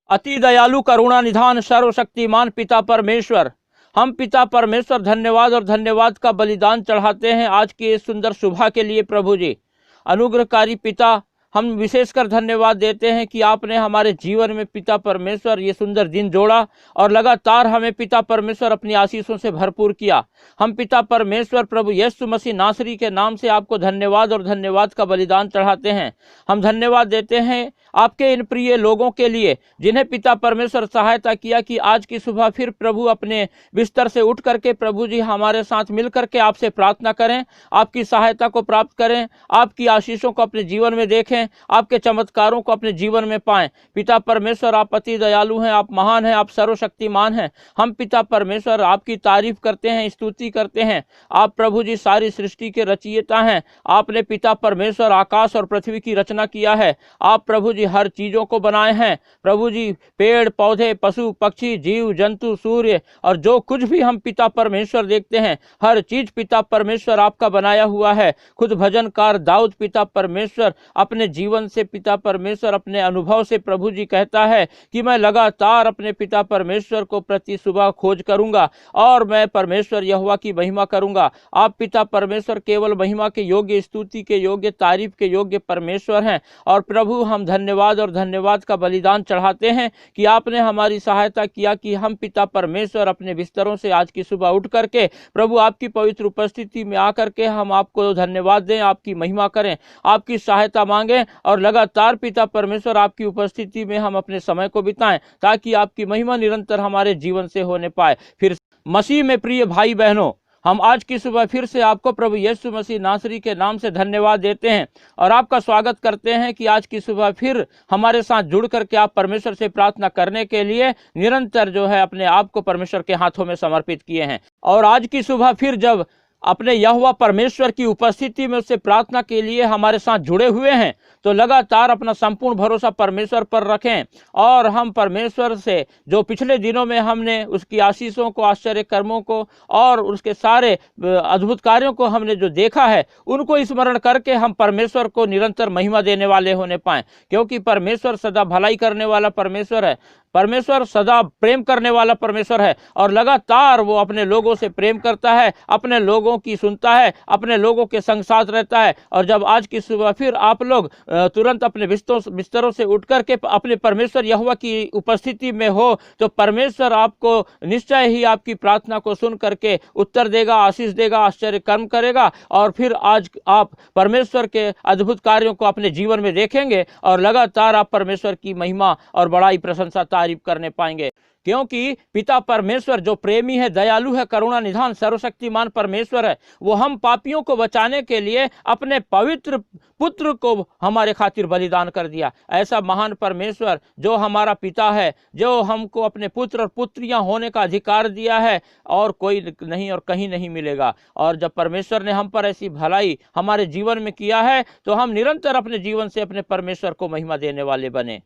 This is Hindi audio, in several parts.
अति दयालु करुणा निधान सर्वशक्तिमान पिता परमेश्वर, हम पिता परमेश्वर धन्यवाद और धन्यवाद का बलिदान चढ़ाते हैं आज की इस सुंदर सुबह के लिए। प्रभु जी अनुग्रहकारी पिता, हम विशेषकर धन्यवाद देते हैं कि आपने हमारे जीवन में पिता परमेश्वर ये सुंदर दिन जोड़ा और लगातार हमें पिता परमेश्वर अपनी आशीषों से भरपूर किया। हम पिता परमेश्वर प्रभु यीशु मसीह नासरी के नाम से आपको धन्यवाद और धन्यवाद का बलिदान चढ़ाते हैं। हम धन्यवाद देते हैं आपके इन प्रिय लोगों के लिए जिन्हें पिता परमेश्वर सहायता किया कि आज की सुबह फिर प्रभु अपने बिस्तर से उठ करके प्रभु जी हमारे साथ मिल करके आपसे प्रार्थना करें, आपकी सहायता को प्राप्त करें, आपकी आशीषों को अपने जीवन में देखें, आपके चमत्कारों को अपने जीवन में पाएं। पिता परमेश्वर आप अति दयालु हैं, आप महान हैं, आप सर्वशक्तिमान हैं। हम पिता परमेश्वर आपकी तारीफ करते हैं, स्तुति करते हैं। आप प्रभु जी सारी सृष्टि के रचयिता हैं। आपने पिता परमेश्वर आकाश और पृथ्वी की रचना किया है। आप प्रभु जी हर चीजों को बनाए हैं। प्रभु जी पेड़ पौधे पशु पक्षी जीव जंतु सूर्य और जो कुछ भी हम पिता परमेश्वर देखते हैं हर चीज पिता परमेश्वर आपका बनाया हुआ है। खुद भजनकार दाऊद पिता परमेश्वर अपने जीवन से पिता परमेश्वर अपने अनुभव से प्रभु जी कहता है कि मैं लगातार अपने पिता परमेश्वर को प्रति सुबह खोज करूंगा और मैं परमेश्वर यहोवा की महिमा करूंगा। आप पिता परमेश्वर केवल महिमा के योग्य, स्तुति के योग्य, तारीफ के योग्य परमेश्वर हैं। और प्रभु हम धन्यवाद और धन्यवाद का बलिदान चढ़ाते हैं कि आपने हमारी सहायता किया कि हम पिता परमेश्वर अपने बिस्तरों से आज की सुबह उठ करके प्रभु आपकी पवित्र उपस्थिति में आकर के हम आपको धन्यवाद दें, आपकी महिमा करें, आपकी सहायता मांगें और लगातार पिता परमेश्वर आपकी उपस्थिति में हम अपने समय को बिताएं ताकि आपकी महिमा निरंतर हमारे जीवन से होने पाए। फिर मसीह में प्रिय भाई बहनों, हम आज की सुबह फिर से आपको प्रभु यीशु मसीह नासरी के नाम से धन्यवाद देते हैं और आपका स्वागत करते हैं कि आज की सुबह फिर हमारे साथ जुड़ करके आप परमेश्वर से प्रार्थना करने के लिए निरंतर जो है अपने आप को परमेश्वर के हाथों में समर्पित किए हैं। और आज की सुबह फिर जब अपने यहोवा परमेश्वर की उपस्थिति में उससे प्रार्थना के लिए हमारे साथ जुड़े हुए हैं तो लगातार अपना संपूर्ण भरोसा परमेश्वर पर रखें और हम परमेश्वर से जो पिछले दिनों में हमने उसकी आशीषों को, आश्चर्य कर्मों को और उसके सारे अद्भुत कार्यों को हमने जो देखा है उनको स्मरण करके हम परमेश्वर को निरंतर महिमा देने वाले होने पाएं, क्योंकि परमेश्वर सदा भलाई करने वाला परमेश्वर है। परमेश्वर सदा प्रेम करने वाला परमेश्वर है और लगातार वो अपने लोगों से प्रेम करता है, अपने लोगों की सुनता है, अपने लोगों के संग साथ रहता है। और जब आज की सुबह फिर आप लोग तुरंत अपने बिस्तरों से उठ करके अपने परमेश्वर यहोवा की उपस्थिति में हो तो परमेश्वर आपको निश्चय ही आपकी प्रार्थना को सुन करके उत्तर देगा, आशीष देगा, आश्चर्य कर्म करेगा और फिर आज आप परमेश्वर के अद्भुत कार्यों को अपने जीवन में देखेंगे और लगातार आप परमेश्वर की महिमा और बड़ाई, प्रशंसा, तारीफ करने पाएंगे। क्योंकि पिता परमेश्वर जो प्रेमी है, दयालु है, करुणा निधान सर्वशक्तिमान परमेश्वर है, वो हम पापियों को बचाने के लिए अपने पवित्र पुत्र को हमारे खातिर बलिदान कर दिया। ऐसा महान परमेश्वर जो हमारा पिता है, जो हमको अपने पुत्र और पुत्रियां होने का अधिकार दिया है और कोई नहीं और कहीं नहीं मिलेगा। और जब परमेश्वर ने हम पर ऐसी भलाई हमारे जीवन में किया है तो हम निरंतर अपने जीवन से अपने परमेश्वर को महिमा देने वाले बने।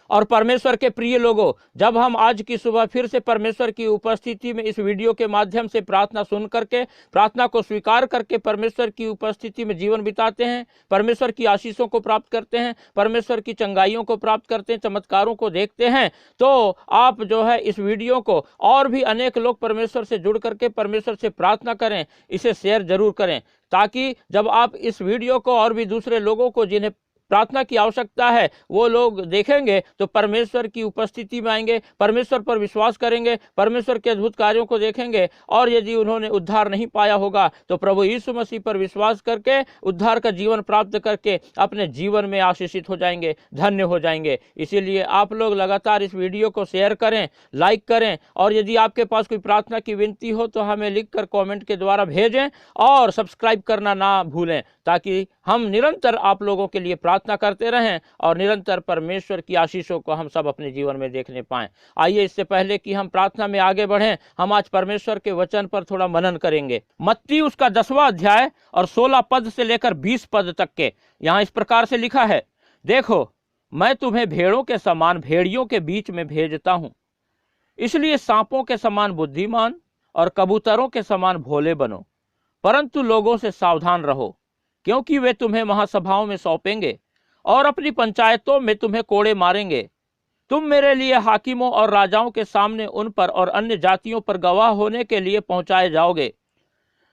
और परमेश्वर के प्रिय लोगों, जब हम आज की सुबह फिर से परमेश्वर की उपस्थिति में इस वीडियो के माध्यम से प्रार्थना सुन करके, प्रार्थना को स्वीकार करके परमेश्वर की उपस्थिति में जीवन बिताते हैं, परमेश्वर की आशीषों को प्राप्त करते हैं, परमेश्वर की चंगाइयों को प्राप्त करते हैं, चमत्कारों को देखते हैं, तो आप जो है इस वीडियो को और भी अनेक लोग परमेश्वर से जुड़ करके परमेश्वर से प्रार्थना करें, इसे शेयर जरूर करें ताकि जब आप इस वीडियो को और भी दूसरे लोगों को जिन्हें प्रार्थना की आवश्यकता है वो लोग देखेंगे तो परमेश्वर की उपस्थिति में आएंगे, परमेश्वर पर विश्वास करेंगे, परमेश्वर के अद्भुत कार्यों को देखेंगे और यदि उन्होंने उद्धार नहीं पाया होगा तो प्रभु यीशु मसीह पर विश्वास करके उद्धार का जीवन प्राप्त करके अपने जीवन में आशीषित हो जाएंगे, धन्य हो जाएंगे। इसीलिए आप लोग लगातार इस वीडियो को शेयर करें, लाइक करें और यदि आपके पास कोई प्रार्थना की विनती हो तो हमें लिखकर कमेंट के द्वारा भेजें और सब्सक्राइब करना ना भूलें ताकि हम निरंतर आप लोगों के लिए प्रार्थना करते रहें और निरंतर परमेश्वर की आशीषों को हम सब अपने जीवन में देखने पाएं। आइए इससे पहले कि हम प्रार्थना में आगे बढ़ें, हम आज परमेश्वर के वचन पर थोड़ा मनन करेंगे। मत्ती उसका 10वां अध्याय और 16 पद से लेकर 20 पद तक के यहाँ इस प्रकार से लिखा है, देखो मैं तुम्हें भेड़ों के समान भेड़ियों के बीच में भेजता हूं, इसलिए सांपों के समान बुद्धिमान और कबूतरों के समान भोले बनो, परंतु लोगों से सावधान रहो क्योंकि वे तुम्हें महासभाओं में सौंपेंगे और अपनी पंचायतों में तुम्हें कोड़े मारेंगे। तुम मेरे लिए हाकिमों और राजाओं के सामने उन पर और अन्य जातियों पर गवाह होने के लिए पहुंचाए जाओगे।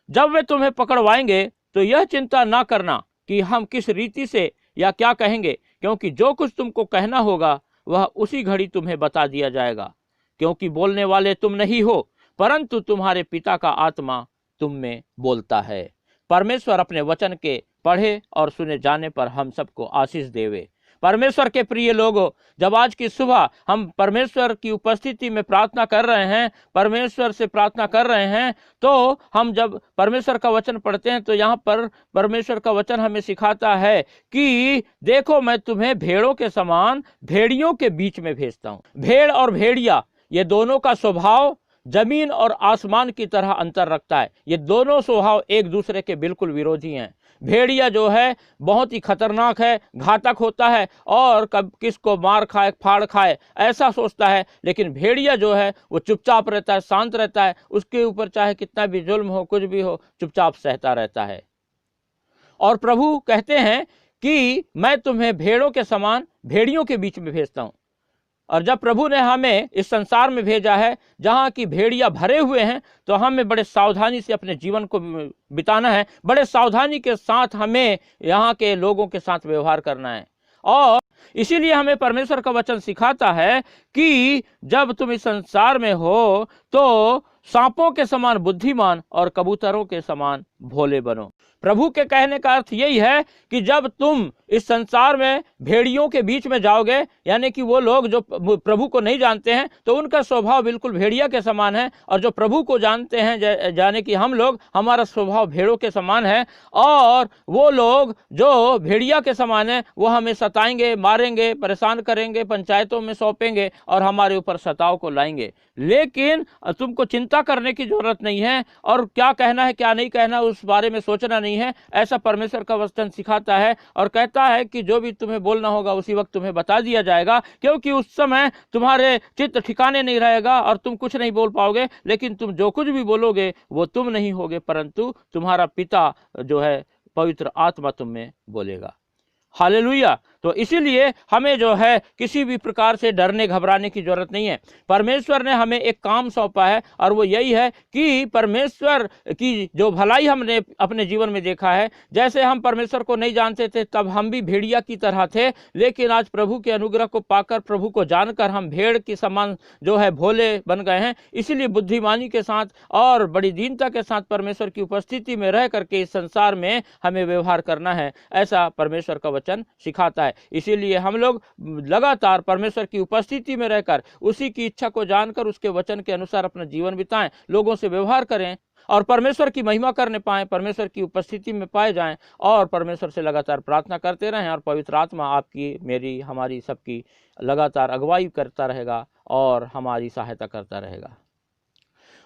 जब वे तुम्हें पकड़वाएंगे तो यह चिंता ना करना कि हम किस रीति से या क्या कहेंगे, क्योंकि जो कुछ तुमको कहना होगा वह उसी घड़ी तुम्हें बता दिया जाएगा, क्योंकि बोलने वाले तुम नहीं हो, परंतु तुम्हारे पिता का आत्मा तुम में बोलता है। परमेश्वर अपने वचन के पढ़े और सुने जाने पर हम सबको आशीष देवे। परमेश्वर के प्रिय लोगों, जब आज की सुबह हम परमेश्वर की उपस्थिति में प्रार्थना कर रहे हैं, परमेश्वर से प्रार्थना कर रहे हैं, तो हम जब परमेश्वर का वचन पढ़ते हैं तो यहाँ पर परमेश्वर का वचन हमें सिखाता है कि देखो मैं तुम्हें भेड़ों के समान भेड़ियों के बीच में भेजता हूँ। भेड़ और भेड़िया ये दोनों का स्वभाव जमीन और आसमान की तरह अंतर रखता है। ये दोनों स्वभाव एक दूसरे के बिल्कुल विरोधी हैं। भेड़िया जो है बहुत ही खतरनाक है, घातक होता है और कब किसको मार खाए फाड़ खाए ऐसा सोचता है, लेकिन भेड़िया जो है वो चुपचाप रहता है, शांत रहता है, उसके ऊपर चाहे कितना भी जुल्म हो कुछ भी हो चुपचाप सहता रहता है। और प्रभु कहते हैं कि मैं तुम्हें भेड़ों के समान भेड़ियों के बीच में भेजता हूँ। और जब प्रभु ने हमें इस संसार में भेजा है जहाँ की भेड़िया भरे हुए हैं, तो हमें बड़े सावधानी से अपने जीवन को बिताना है, बड़े सावधानी के साथ हमें यहाँ के लोगों के साथ व्यवहार करना है। और इसीलिए हमें परमेश्वर का वचन सिखाता है कि जब तुम इस संसार में हो तो सांपों के समान बुद्धिमान और कबूतरों के समान भोले बनो। प्रभु के कहने का अर्थ यही है कि जब तुम इस संसार में भेड़ियों के बीच में जाओगे, यानी कि वो लोग जो प्रभु को नहीं जानते हैं तो उनका स्वभाव बिल्कुल भेड़िया के समान है, और जो प्रभु को जानते हैं जाने कि हम लोग, हमारा स्वभाव भेड़ों के समान है, और वो लोग जो भेड़िया के समान है वो हमें सताएंगे, मारेंगे, परेशान करेंगे, पंचायतों में सौंपेंगे और हमारे ऊपर सताव को लाएंगे। लेकिन तुमको चिंता करने की जरूरत नहीं है, और क्या कहना है क्या नहीं कहना उस बारे में सोचना नहीं है, ऐसा परमेश्वर का वचन सिखाता है। और कहता है कि जो भी तुम्हें बोलना होगा उसी वक्त तुम्हें बता दिया जाएगा, क्योंकि उस समय तुम्हारे चित्त ठिकाने नहीं रहेगा और तुम कुछ नहीं बोल पाओगे, लेकिन तुम जो कुछ भी बोलोगे वो तुम नहीं होगे, परंतु तुम्हारा पिता जो है पवित्र आत्मा तुम में बोलेगा। हालेलुया। तो इसीलिए हमें जो है किसी भी प्रकार से डरने घबराने की जरूरत नहीं है। परमेश्वर ने हमें एक काम सौंपा है और वो यही है कि परमेश्वर की जो भलाई हमने अपने जीवन में देखा है, जैसे हम परमेश्वर को नहीं जानते थे तब हम भी भेड़िया की तरह थे, लेकिन आज प्रभु के अनुग्रह को पाकर, प्रभु को जानकर हम भेड़ के समान जो है भोले बन गए हैं। इसीलिए बुद्धिमानी के साथ और बड़ी दीनता के साथ परमेश्वर की उपस्थिति में रह करके इस संसार में हमें व्यवहार करना है, ऐसा परमेश्वर का वचन सिखाता है। इसीलिए हम लोग लगातार परमेश्वर की उपस्थिति में रहकर उसी की इच्छा को जानकर उसके वचन के अनुसार अपना जीवन बिताएं, लोगों से व्यवहार करें और परमेश्वर की महिमा करने पाएं, परमेश्वर की उपस्थिति में पाए जाएं और परमेश्वर से लगातार प्रार्थना करते रहें। और पवित्र आत्मा आपकी, मेरी, हमारी सबकी लगातार अगुवाई करता रहेगा और हमारी सहायता करता रहेगा।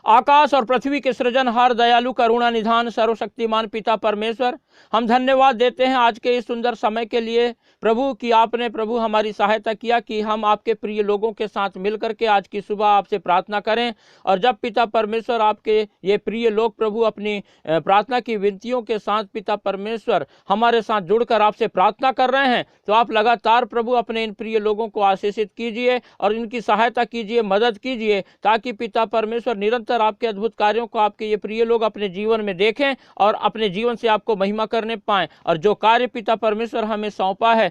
आकाश और पृथ्वी के सृजनहार, दयालु, करुणा निधान, सर्वशक्तिमान पिता परमेश्वर, हम धन्यवाद देते हैं आज के इस सुंदर समय के लिए प्रभु कि आपने प्रभु हमारी सहायता किया कि हम आपके प्रिय लोगों के साथ मिलकर के आज की सुबह आपसे प्रार्थना करें। और जब पिता परमेश्वर आपके ये प्रिय लोग प्रभु अपनी प्रार्थना की विनतियों के साथ पिता परमेश्वर हमारे साथ जुड़कर आपसे प्रार्थना कर रहे हैं, तो आप लगातार प्रभु अपने इन प्रिय लोगों को आशीषित कीजिए और इनकी सहायता कीजिए, मदद कीजिए, ताकि पिता परमेश्वर निरंतर आपके अद्भुत कार्यों को आपके ये प्रिय लोग अपने जीवन में देखें और अपने जीवन से आपको महिमा करने पाएं। और जो कार्य पिता परमेश्वर हमें सौंपा है,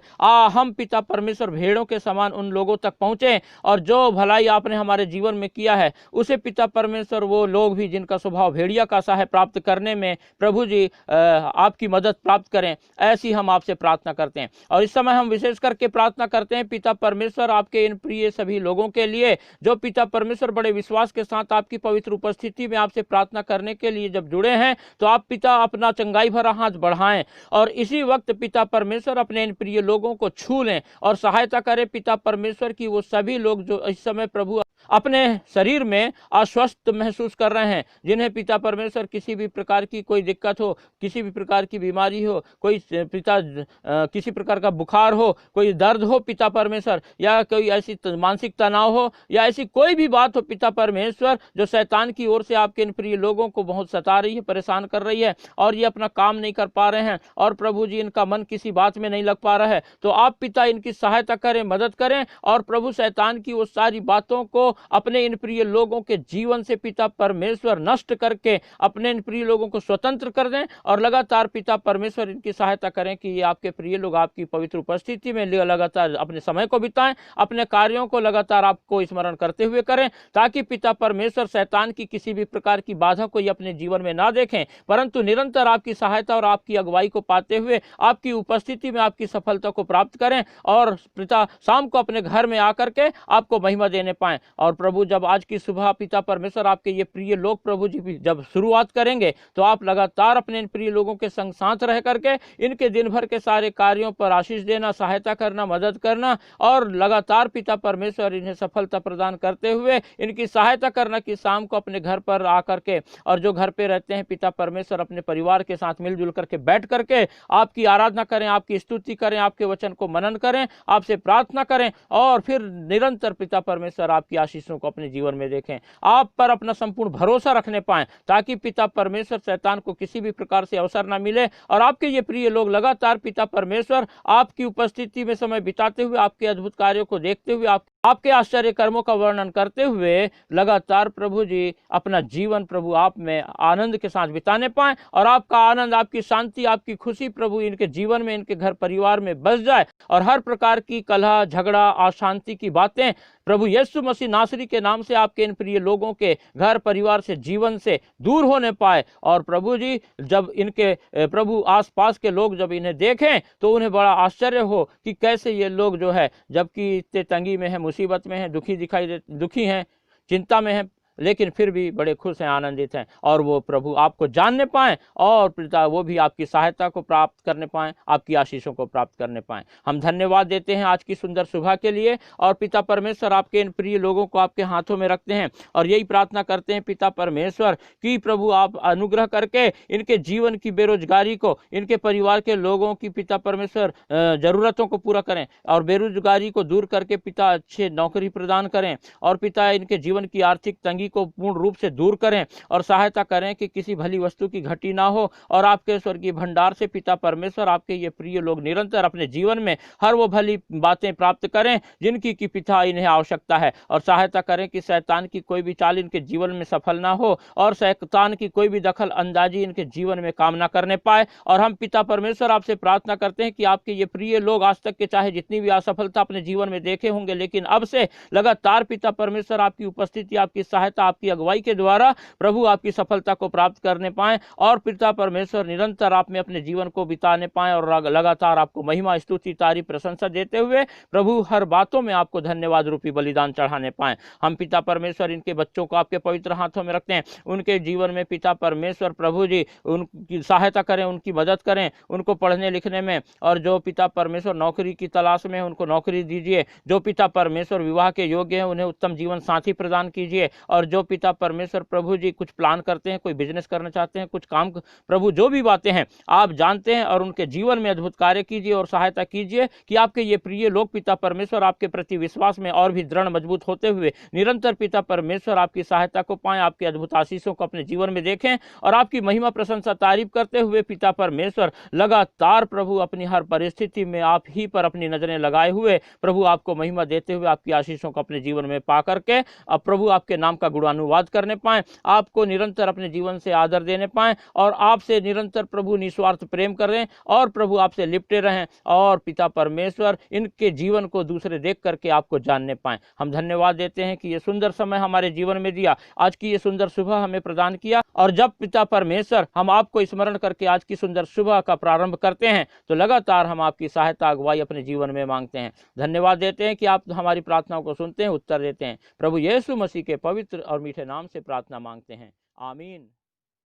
हम पिता परमेश्वर भेड़ों के समान उन लोगों तक पहुंचे, और जो भलाई आपने हमारे जीवन में किया है उसे पिता परमेश्वर वो लोग भी जिनका स्वभाव भेड़िया का सा है प्राप्त करने में प्रभु जी आपकी मदद प्राप्त करें, ऐसी हम आपसे प्रार्थना करते हैं। और इस समय हम विशेष करके प्रार्थना करते हैं पिता परमेश्वर आपके इन प्रिय सभी लोगों के लिए जो पिता परमेश्वर बड़े विश्वास के साथ आपकी पवित्र उपस्थिति में आपसे प्रार्थना करने के लिए जब जुड़े हैं, तो आप पिता अपना चंगाई भरा हाथ बढ़ाएं और इसी वक्त पिता परमेश्वर अपने इन प्रिय लोगों को छू लें और सहायता करें पिता परमेश्वर की वो सभी लोग जो इस समय प्रभु अपने शरीर में अस्वस्थ महसूस कर रहे हैं, जिन्हें पिता परमेश्वर किसी भी प्रकार की कोई दिक्कत हो, किसी भी प्रकार की बीमारी हो, कोई किसी प्रकार का बुखार हो, कोई दर्द हो पिता परमेश्वर, या कोई ऐसी मानसिक तनाव हो, या ऐसी कोई भी बात हो पिता परमेश्वर जो शैतान की ओर से आपके इन प्रिय लोगों को बहुत सता रही है, परेशान कर रही है, और ये अपना काम नहीं कर पा रहे हैं, और प्रभु जी इनका मन किसी बात में नहीं लग पा रहा है, तो आप पिता इनकी सहायता करें, मदद करें, और प्रभु शैतान की वो सारी बातों को अपने इन प्रिय लोगों के जीवन से पिता परमेश्वर नष्ट करके अपने इन प्रिय लोगों को स्वतंत्र कर दें, और लगातार पिता परमेश्वर इनकी सहायता करें कि ये आपके प्रिय लोग आपकी पवित्र उपस्थिति में लगातार अपने समय को बिताएं, अपने कार्यों को लगातार आपको स्मरण करते हुए करें, ताकि पिता परमेश्वर शैतान की किसी भी प्रकार की बाधा को ये अपने जीवन में ना देखें, परंतु निरंतर आपकी सहायता और आपकी अगुवाई को पाते हुए आपकी उपस्थिति में आपकी सफलता को प्राप्त करें, और पिता शाम को अपने घर में आकर के आपको महिमा देने पाएं। और प्रभु जब आज की सुबह पिता परमेश्वर आपके ये प्रिय लोग प्रभु जी भी जब शुरुआत करेंगे, तो आप लगातार अपने इन प्रिय लोगों के संग साथ रह करके इनके दिन भर के सारे कार्यों पर आशीष देना, सहायता करना, मदद करना, और लगातार पिता परमेश्वर इन्हें सफलता प्रदान करते हुए इनकी सहायता करना कि शाम को अपने घर पर आकर के, और जो घर पे रहते हैं पिता परमेश्वर अपने परिवार के साथ मिलजुल करके बैठ करके आपकी आराधना करें, आपकी स्तुति करें, आपके वचन को मनन करें, आपसे प्रार्थना करें, और फिर निरंतर पिता परमेश्वर आपकी आशीषों को अपने जीवन में देखें, आप पर अपना संपूर्ण भरोसा रखने पाएं, ताकि पिता परमेश्वर शैतान को किसी भी प्रकार से अवसर ना मिले, और आपके ये प्रिय लोग लगातार पिता परमेश्वर आपकी उपस्थिति में समय बिताते हुए, आपके अद्भुत कार्यों को देखते हुए, आपके आश्चर्य कर्मों का वर्णन करते हुए लगातार प्रभु जी अपना जीवन प्रभु आप में आनंद के साथ बिताने पाएं, और आपका आनंद, आपकी शांति, आपकी खुशी प्रभु इनके जीवन में, इनके घर परिवार में बस जाए, और हर प्रकार की कलह, झगड़ा, अशांति की बातें प्रभु यीशु मसीह नासरी के नाम से आपके इन प्रिय लोगों के घर परिवार से, जीवन से दूर होने पाए। और प्रभु जी जब इनके प्रभु आसपास के लोग जब इन्हें देखें तो उन्हें बड़ा आश्चर्य हो कि कैसे ये लोग जो है, जबकि इतने तंगी में है, मुसीबत में है, दुखी हैं, चिंता में है, लेकिन फिर भी बड़े खुश हैं, आनंदित हैं, और वो प्रभु आपको जानने पाएं, और पिता वो भी आपकी सहायता को प्राप्त करने पाएं, आपकी आशीषों को प्राप्त करने पाएं। हम धन्यवाद देते हैं आज की सुंदर सुबह के लिए, और पिता परमेश्वर आपके इन प्रिय लोगों को आपके हाथों में रखते हैं, और यही प्रार्थना करते हैं पिता परमेश्वर कि प्रभु आप अनुग्रह करके इनके जीवन की बेरोजगारी को, इनके परिवार के लोगों की पिता परमेश्वर जरूरतों को पूरा करें, और बेरोजगारी को दूर करके पिता अच्छे नौकरी प्रदान करें, और पिता इनके जीवन की आर्थिक तंगी को पूर्ण रूप से दूर करें, और सहायता करें कि किसी भली वस्तु की घटी ना हो, और आपके स्वर्गीय भंडार से पिता परमेश्वर आपके ये प्रिय लोग निरंतर अपने जीवन में हर वो भली बातें प्राप्त करें जिनकी कि पिता इन्हें आवश्यकता है, और सहायता करें कि शैतान की कोई भी चाल इनके जीवन में सफल ना हो, और शैतान की कोई भी दखल अंदाजी इनके जीवन में काम ना करने पाए। और हम पिता परमेश्वर आपसे प्रार्थना करते हैं कि आपके ये प्रिय लोग आज तक के चाहे जितनी भी असफलता अपने जीवन में देखे होंगे, लेकिन अब से लगातार पिता परमेश्वर आपकी उपस्थिति, आपकी सहायता, आपकी अगुवाई के द्वारा प्रभु आपकी सफलता को प्राप्त करने पाएं, और पिता परमेश्वर निरंतर आप में अपने जीवन को बिताने पाएं, और लगातार आपको महिमा, स्तुति, तारीफ, प्रशंसा देते हुए प्रभु हर बातों में आपको धन्यवाद रूपी बलिदान चढ़ाने पाएं। हम पिता परमेश्वर इनके बच्चों को आपके पवित्र हाथों में रखते हैं, उनके जीवन में पिता परमेश्वर प्रभु जी उनकी सहायता करें, उनकी मदद करें, उनको पढ़ने लिखने में, और जो पिता परमेश्वर नौकरी की तलाश में उनको नौकरी दीजिए, जो पिता परमेश्वर विवाह के योग्य हैं उन्हें उत्तम जीवन साथी प्रदान कीजिए, और जो पिता परमेश्वर प्रभु जी कुछ प्लान करते हैं, कोई बिजनेस करना चाहते हैं, कुछ काम, प्रभु जो भी बातें हैं आप जानते हैं, और उनके जीवन में अद्भुत कार्य कीजिए और सहायता कीजिए कि आपके ये प्रिय लोग पिता परमेश्वर आपके प्रति विश्वास में और भी दृढ़ मजबूत होते हुए निरंतर पिता परमेश्वर आपकी सहायता को पाएं, आपके अद्भुत आशीषों को अपने जीवन में देखें, और आपकी महिमा, प्रशंसा, तारीफ करते हुए पिता परमेश्वर लगातार प्रभु अपनी हर परिस्थिति में आप ही पर अपनी नजरें लगाए हुए प्रभु आपको महिमा देते हुए आपकी आशीषों को अपने जीवन में पा करके अब प्रभु आपके नाम का गुणानुवाद करने पाएं, आपको निरंतर अपने जीवन से आदर देने पाएं, और आपसे निरंतर प्रभु निस्वार्थ प्रेम करें, और प्रभु आपसे लिपटे रहें, और पिता परमेश्वर इनके जीवन को दूसरे देख करके आपको जानने पाएं। हम धन्यवाद देते हैं कि ये सुंदर समय हमारे जीवन में दिया, आज की ये सुंदर सुबह हमें प्रदान किया, और जब पिता परमेश्वर हम आपको स्मरण करके आज की सुंदर सुबह का प्रारंभ करते हैं तो लगातार हम आपकी सहायता, अगुवाई अपने जीवन में मांगते हैं। धन्यवाद देते हैं कि आप हमारी प्रार्थनाओं को सुनते हैं, उत्तर देते हैं। प्रभु यीशु मसीह के पवित्र और मीठे नाम से प्रार्थना मांगते हैं, आमीन।